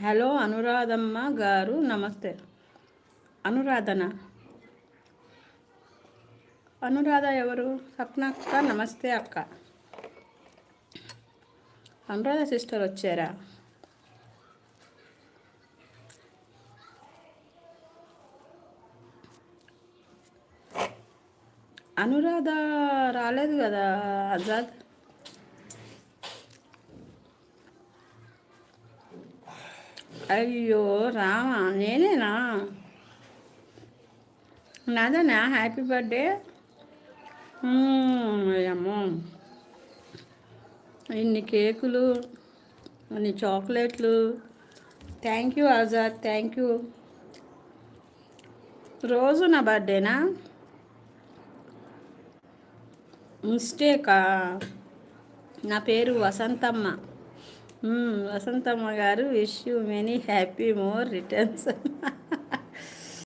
Hello Anuradhamma గారు నమస్తే. అనురాధన అనురాధ ఎవరు? సప్న అక్క నమస్తే అక్క. అనురాధ సిస్టర్ వచ్చారా? అనురాధ రాలేదు కదా ఆజాద్. అయ్యో రామా, నేనేనా? నాదేనా? Happy birthday. అమ్మో, ఇన్ని కేకులు, అన్ని చాక్లెట్లు. Thank you Azad, thank you. రోజు నా బర్త్డేనా? మిస్టేకా? నా పేరు వసంతమ్మ. వసంతమ్మ గారు, wish you many happy more returns.